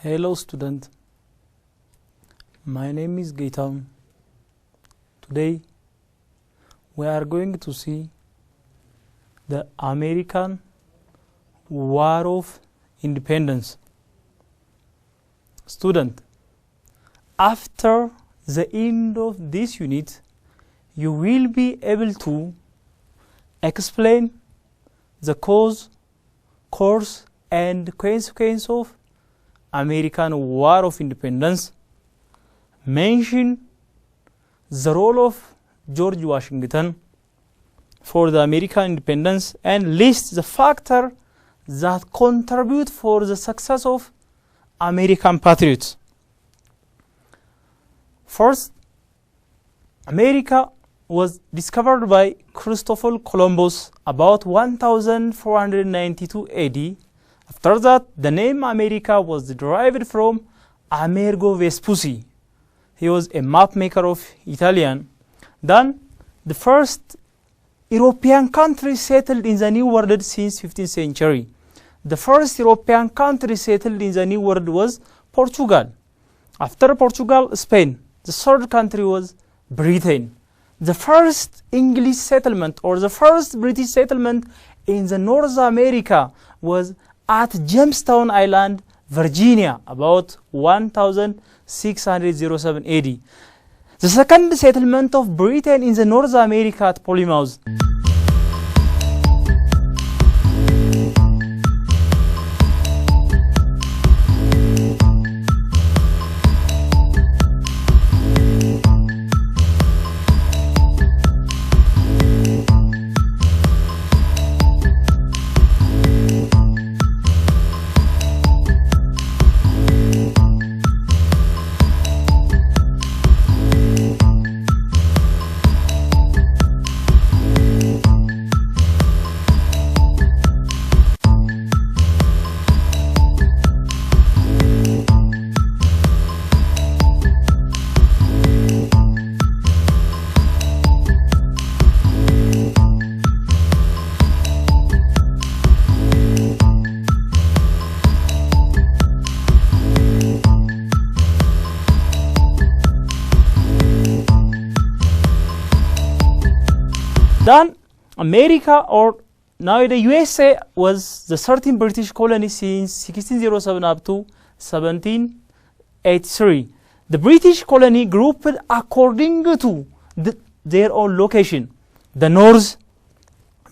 Hello student, my name is Gaitam. Today we are going to see the American War of Independence. Student, after the end of this unit, you will be able to explain the cause, course and consequence of American War of Independence, mention the role of George Washington for the American independence, and list the factors that contribute for the success of American Patriots. First, America was discovered by Christopher Columbus about 1492 AD. After that, the name America was derived from Amerigo Vespucci. He was a map maker of Italian. Then, the first European country settled in the New World since 15th century. The first European country settled in the New World was Portugal. After Portugal, Spain. The third country was Britain. The first English settlement or the first British settlement in the North America was at Jamestown Island, Virginia, about 1607 AD. The second settlement of Britain in the North America at Plymouth. Then America, or now the USA, was the 13th British colony since 1607 up to 1783. The British colony grouped according to their own location: the North,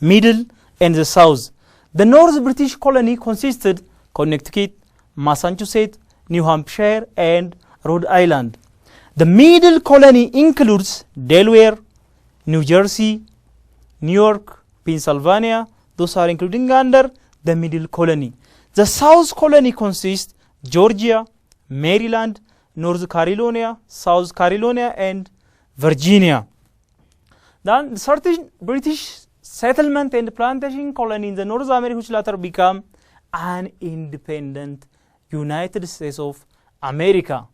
Middle, and the South. The North British colony consisted Connecticut, Massachusetts, New Hampshire, and Rhode Island. The Middle colony includes Delaware, New Jersey, New York, Pennsylvania. Those are including under the Middle colony. The South colony consists Georgia, Maryland, North Carolina, South Carolina, and Virginia. Then certain British settlement and plantation colony in the North America, which later become an independent United States of America.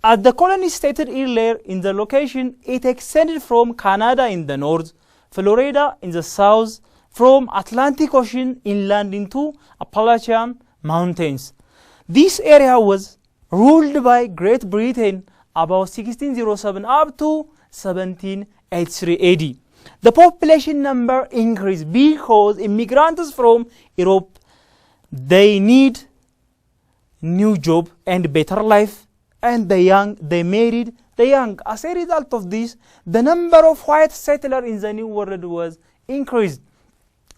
As the colony stated earlier in the location, it extended from Canada in the north, Florida in the south, from Atlantic Ocean inland into Appalachian Mountains. This area was ruled by Great Britain about 1607 up to 1783 AD. The population number increased because immigrants from Europe, they need new job and better life, and the young, they married the young. As a result of this, the number of white settlers in the New World was increased.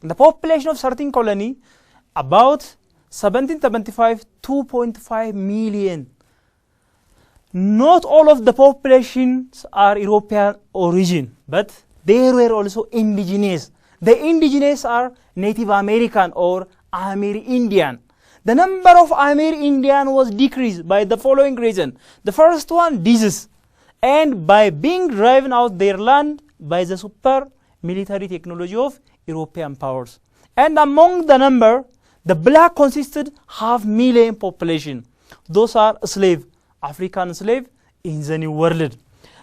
The population of certain colony, about 1775, 2.5 million. Not all of the populations are European origin, but there were also indigenous. The indigenous are Native American or Amerindian. The number of Amerindian was decreased by the following reason. The first one, disease, and by being driven out their land by the super military technology of European powers. And among the number, the black consisted 500,000 population. Those are slave, African slave in the New World.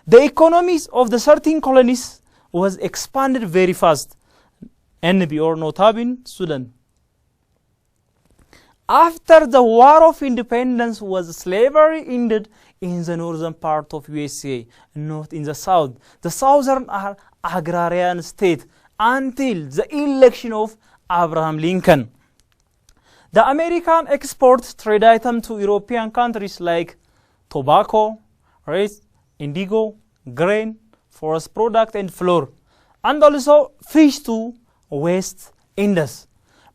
The economies of the certain colonies was expanded very fast. NB or not having student. After the War of Independence was slavery ended in the northern part of USA, not in the south. The southern are agrarian state until the election of Abraham Lincoln. The American exports trade items to European countries like tobacco, rice, indigo, grain, forest product, and flour, and also fish to West Indies.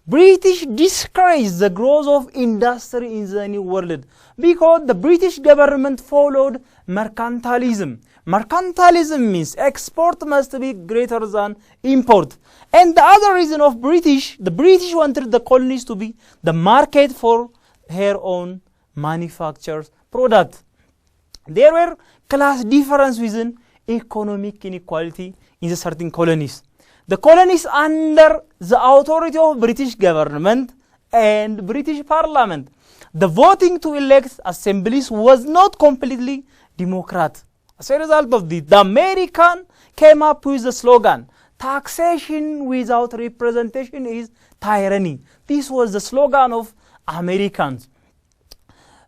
British discouraged the growth of industry in the New World because the British government followed mercantilism. Mercantilism means export must be greater than import. And the other reason of the British wanted the colonies to be the market for their own manufactured product. There were class difference within economic inequality in the certain colonies. The colonies under the authority of British government and British Parliament. The voting to elect assemblies was not completely democratic. As a result of this, the American came up with the slogan, "Taxation without representation is tyranny." This was the slogan of Americans.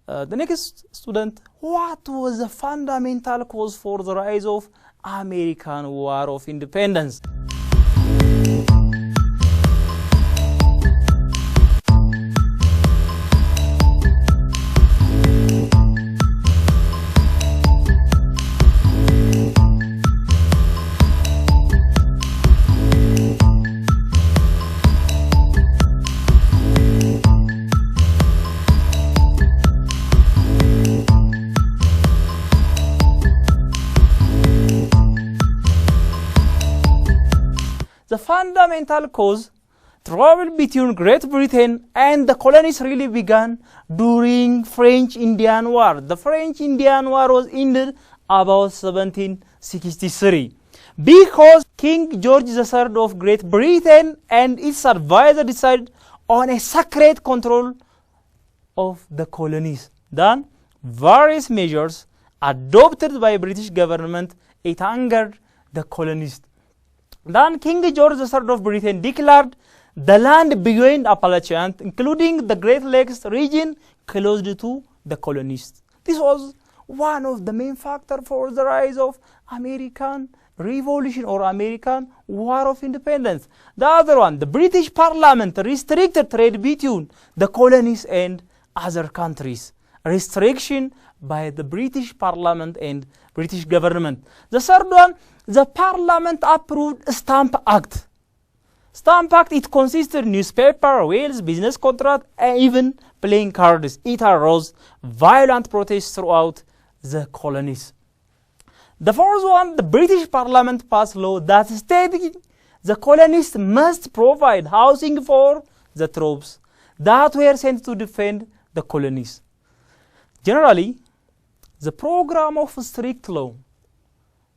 The next student, what was the fundamental cause for the rise of American War of Independence? The fundamental cause, trouble between Great Britain and the colonies really began during French Indian War. The French Indian War was ended about 1763 because King George III of Great Britain and its advisor decided on a sacred control of the colonies. Then various measures adopted by British government, it angered the colonists. Then King George III of Britain declared the land beyond Appalachian, including the Great Lakes region, closed to the colonists. This was one of the main factors for the rise of American Revolution or American War of Independence. The other one, the British Parliament restricted trade between the colonies and other countries. Restriction by the British Parliament and British government. The third one, the Parliament approved Stamp Act. Stamp Act, it consisted newspaper, wills, business contract, and even playing cards. It arose violent protests throughout the colonies. The fourth one, the British Parliament passed law that stated the colonists must provide housing for the troops that were sent to defend the colonies. Generally, the program of strict law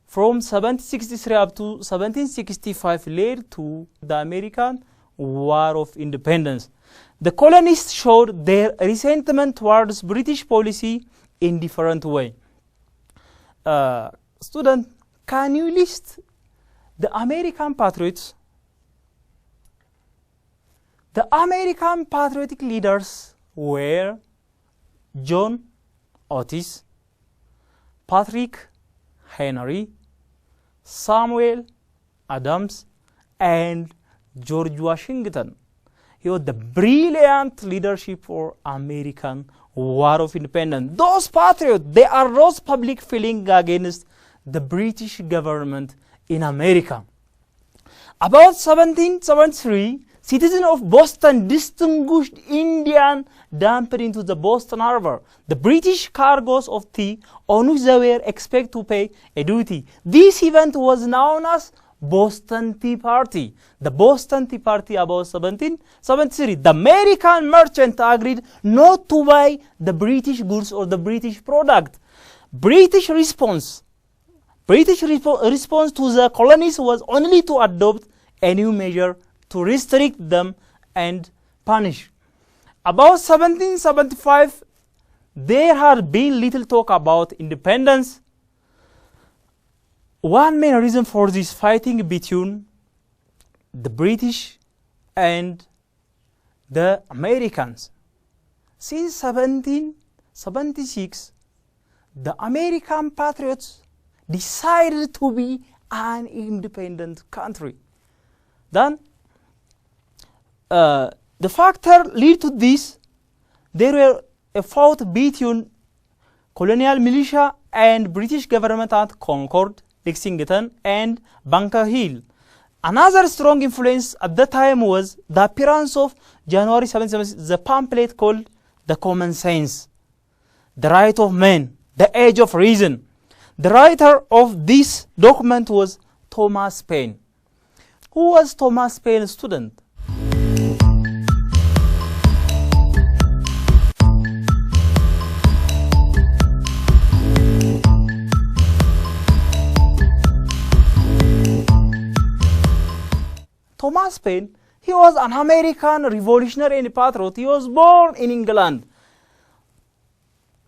from 1763 up to 1765 led to the American War of Independence. The colonists showed their resentment towards British policy in different way. Student, can you list the American Patriots? The American patriotic leaders were John Otis, Patrick Henry, Samuel Adams, and George Washington. He was the brilliant leadership for American War of Independence. Those patriots, they aroused public feeling against the British government in America. About 1773, citizens of Boston distinguished Indian dumped into the Boston Harbor the British cargoes of tea on which they were expected to pay a duty. This event was known as Boston Tea Party. The Boston Tea Party about 1773. The American merchant agreed not to buy the British goods or the British product. British response to the colonies was only to adopt a new measure to restrict them and punish. About 1775, there had been little talk about independence. One main reason for this fighting between the British and the Americans. since 1776, the American Patriots decided to be an independent country. Then, the factor lead to this, there were a fight between colonial militia and British government at Concord, Lexington, and Bunker Hill. Another strong influence at that time was the appearance of January 1776, the pamphlet called The Common Sense, The Right of Man, The Age of Reason. The writer of this document was Thomas Paine. Who was Thomas Paine's student? Thomas Paine, he was an American revolutionary and patriot. He was born in England.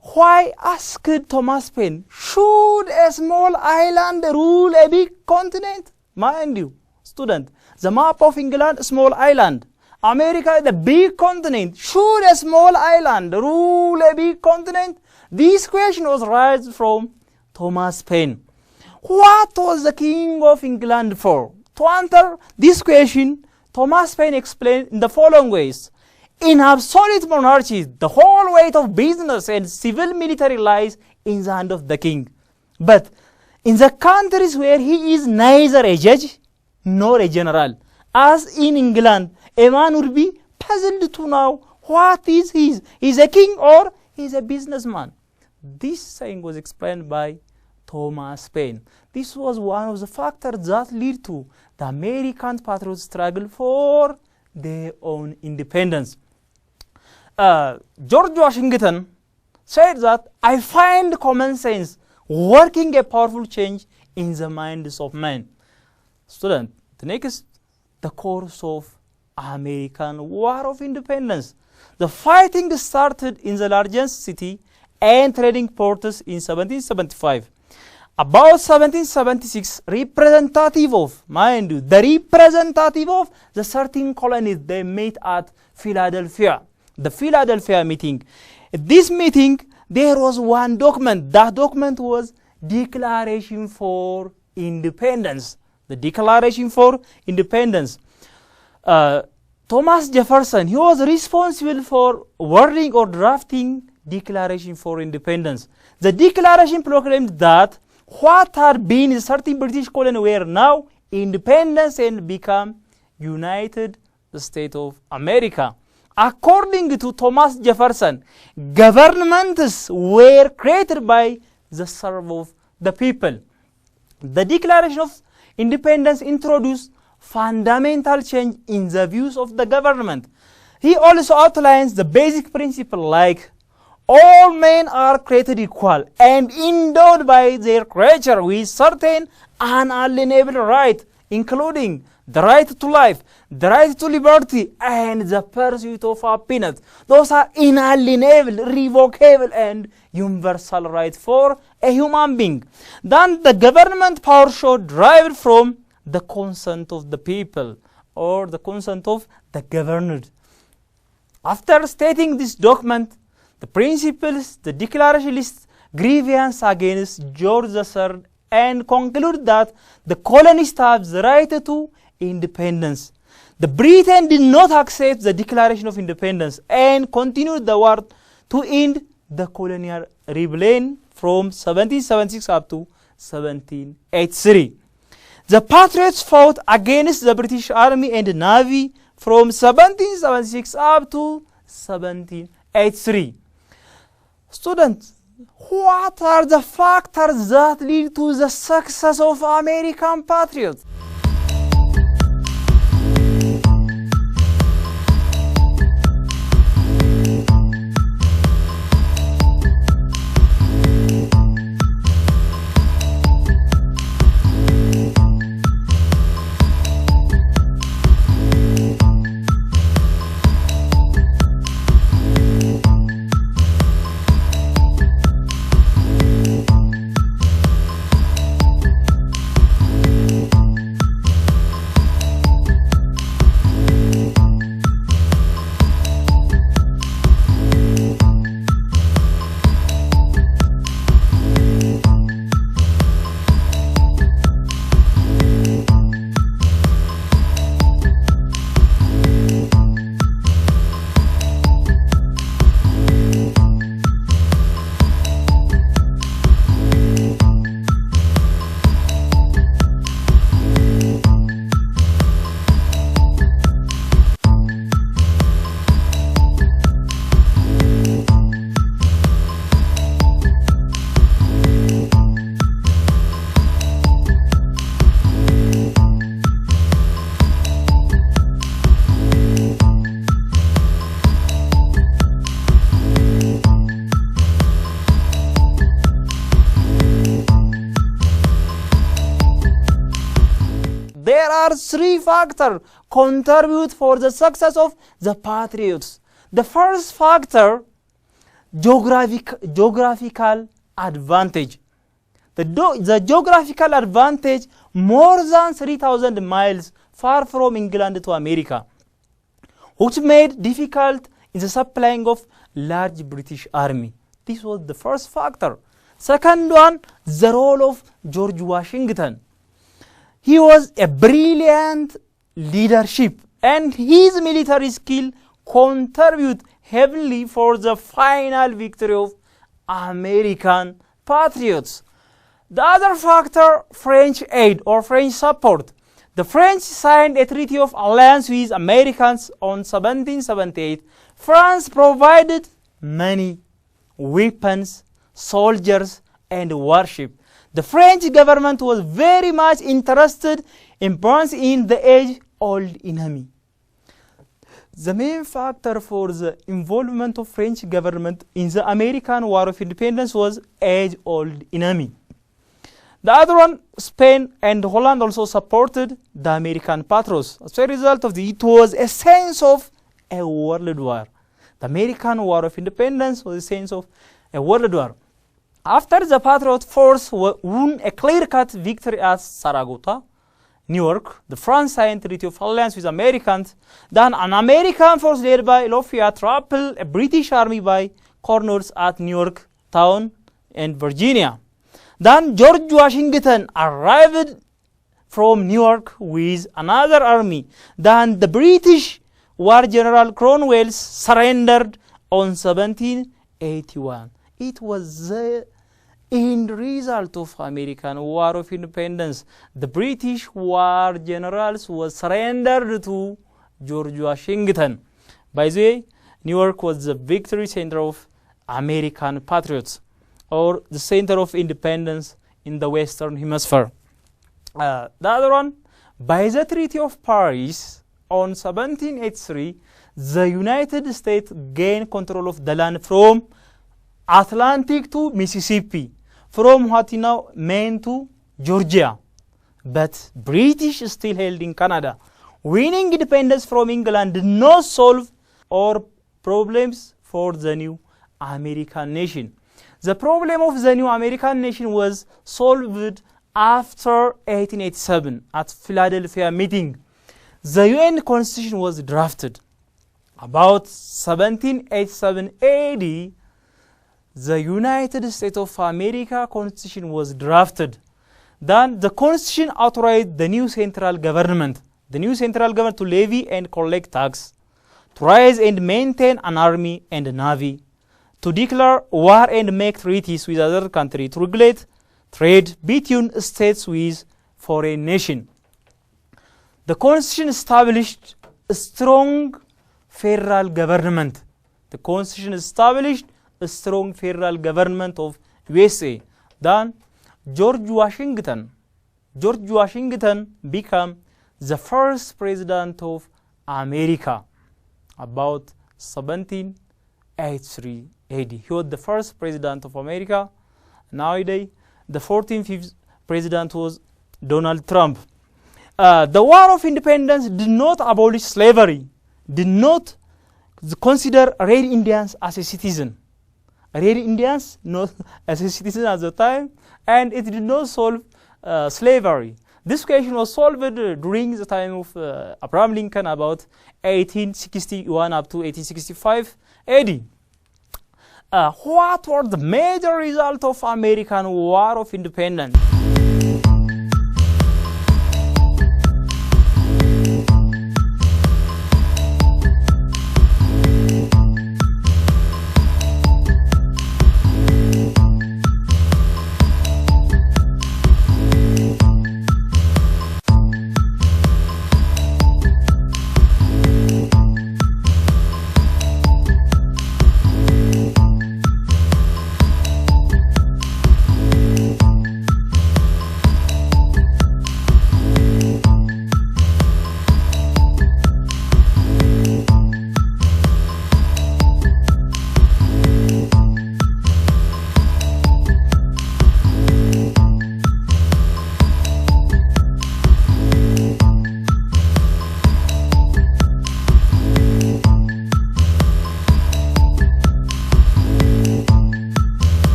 Why, asked Thomas Paine, should a small island rule a big continent? Mind you, student, the map of England, small island. America, the big continent. Should a small island rule a big continent? This question was raised from Thomas Paine. What was the King of England for? To answer this question, Thomas Paine explained in the following ways. In absolute monarchies, the whole weight of business and civil military lies in the hand of the king. But in the countries where he is neither a judge nor a general, as in England, a man would be puzzled to know what is he. Is a king or he is a businessman. This saying was explained by Thomas Paine. This was one of the factors that lead to the American patriots' struggle for their own independence. George Washington said that I find common sense working a powerful change in the minds of men. Student, the next, the course of American War of Independence. The fighting started in the largest city and trading ports in 1775. About 1776, representative of, mind you, the representative of the 13 colonies, they met at Philadelphia. The Philadelphia meeting. At this meeting, there was one document. That document was Declaration for Independence. The Declaration for Independence. Thomas Jefferson, he was responsible for wording or drafting Declaration for Independence. The Declaration proclaimed that what had been 13 British colonies were now independent and become United States of America. According to Thomas Jefferson, governments were created by the service of the people. The Declaration of Independence introduced fundamental change in the views of the government. He also outlines the basic principle like all men are created equal and endowed by their creator with certain unalienable rights, including the right to life, the right to liberty, and the pursuit of happiness. Those are inalienable, irrevocable, and universal rights for a human being. Then the government power should derive from the consent of the people or the consent of the governed. After stating this document, the principles, the declaration lists grievance against George III and conclude that the colonists have the right to independence. The Britain did not accept the Declaration of Independence and continued the war to end the colonial rebellion from 1776 up to 1783. The Patriots fought against the British Army and Navy from 1776 up to 1783. Students, what are the factors that lead to the success of American Patriots? are three factors contribute for the success of the Patriots. The first factor, geographical advantage. The geographical advantage, more than 3,000 miles far from England to America, which made difficult in the supplying of large British army. This was the first factor. Second one, the role of George Washington. He was a brilliant leadership, and his military skill contribute heavily for the final victory of American Patriots. The other factor, French aid or French support. The French signed a treaty of alliance with Americans on 1778. France provided money, weapons, soldiers, and warship. The French government was very much interested in balancing the age-old enemy. The main factor for the involvement of French government in the American War of Independence was age-old enemy. The other one, Spain and Holland also supported the American Patriots. As a result of it was a sense of a world war. The American War of Independence was a sense of a world war. After the Patriot force won a clear-cut victory at Saratoga, New York, the France signed a treaty of alliance with Americans. Then an American force led by Lafayette trampled a British army by corners at New York town and Virginia. Then George Washington arrived from New York with another army. Then the British War General Cromwell surrendered on 1781. It was the end result of American War of Independence. The British war generals was surrendered to George Washington. By the way, New York was the victory center of American Patriots, or the center of independence in the Western Hemisphere. The other one, by the Treaty of Paris on 1783, the United States gained control of the land from Atlantic to Mississippi, from what is now Maine to Georgia. But British still held in Canada. Winning independence from England did not solve our problems for the new American nation. The problem of the new American nation was solved after 1887 at Philadelphia meeting. The UN Constitution was drafted. About 1787 AD, the United States of America Constitution was drafted. Then the Constitution authorized the new central government. The new central government to levy and collect tax, to raise and maintain an army and a navy, to declare war and make treaties with other countries, to regulate trade between states with foreign nations. The Constitution established a strong federal government. The Constitution established a strong federal government of USA. Then George Washington became the first president of America about 1783 AD. He was the first president of America. Nowadays, the 14th president was Donald Trump. The War of Independence did not abolish slavery, did not consider Red Indians as a citizen. Red Indians not as a citizen at the time, and it did not solve slavery. This question was solved during the time of Abraham Lincoln, about 1861 up to 1865 AD. What were the major results of American War of Independence?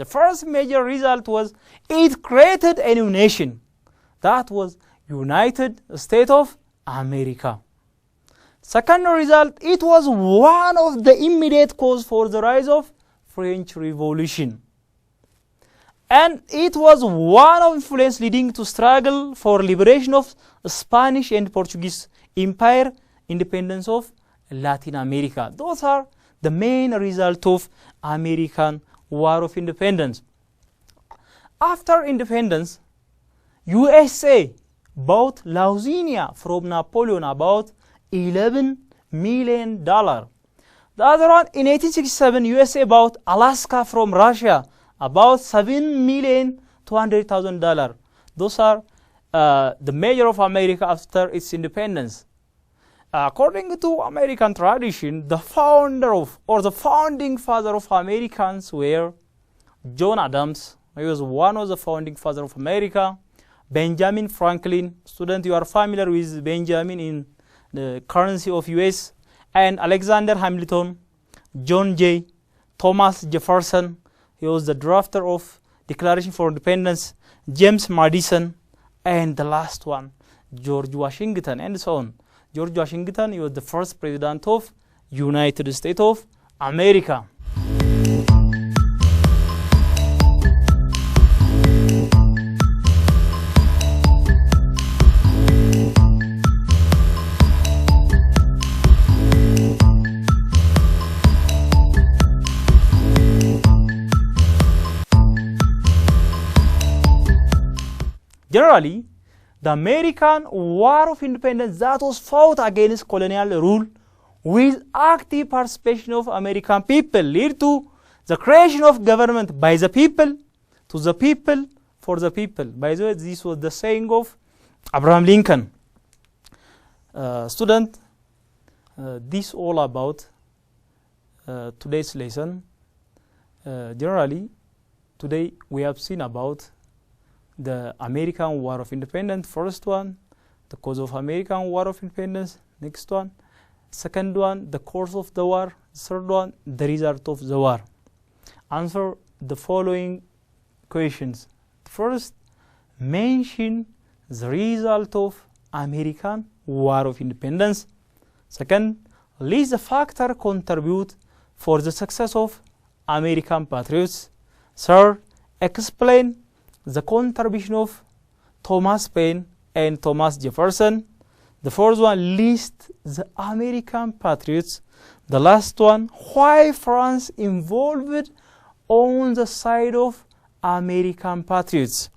first major result was it created a new nation. That was United States of America. Second result, it was one of the immediate cause for the rise of French Revolution. And it was one of influence leading to struggle for liberation of Spanish and Portuguese Empire, independence of Latin America. Those are the main result of American War of Independence. After independence, USA bought Louisiana from Napoleon about $11 million. The other one, in 1867, USA bought Alaska from Russia about $7,200,000. Those are the major of America after its independence. According to American tradition, the founder of, or the founding father of Americans were John Adams. He was one of the founding father of America. Benjamin Franklin. Student, you are familiar with Benjamin in the currency of US. And Alexander Hamilton, John Jay, Thomas Jefferson. He was the drafter of Declaration for Independence. James Madison, and the last one, George Washington, and so on. George Washington, he was the first president of United States of America. Generally, the American War of Independence that was fought against colonial rule with active participation of American people led to the creation of government by the people, to the people, for the people. By the way, this was the saying of Abraham Lincoln. Student, this all about today's lesson. Generally, today we have seen about the American War of Independence. First one, the cause of American War of Independence. Next one, second one, the course of the war. Third one, the result of the war. Answer the following questions. First, mention the result of American War of Independence. Second, list the factor contribute for the success of American Patriots. Third, explain the contribution of Thomas Paine and Thomas Jefferson. The fourth one, list the American Patriots. The last one, why France involved on the side of American Patriots.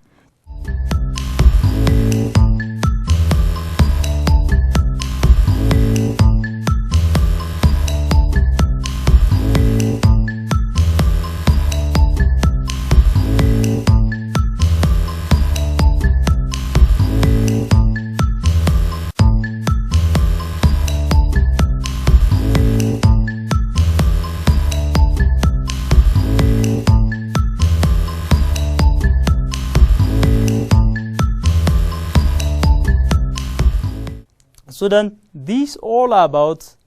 Student, this all about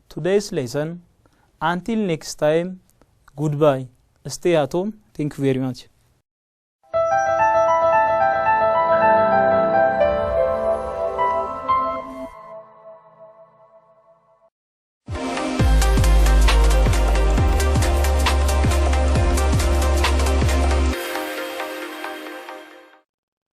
today's lesson. Until next time, goodbye. Stay at home. Thank you very much.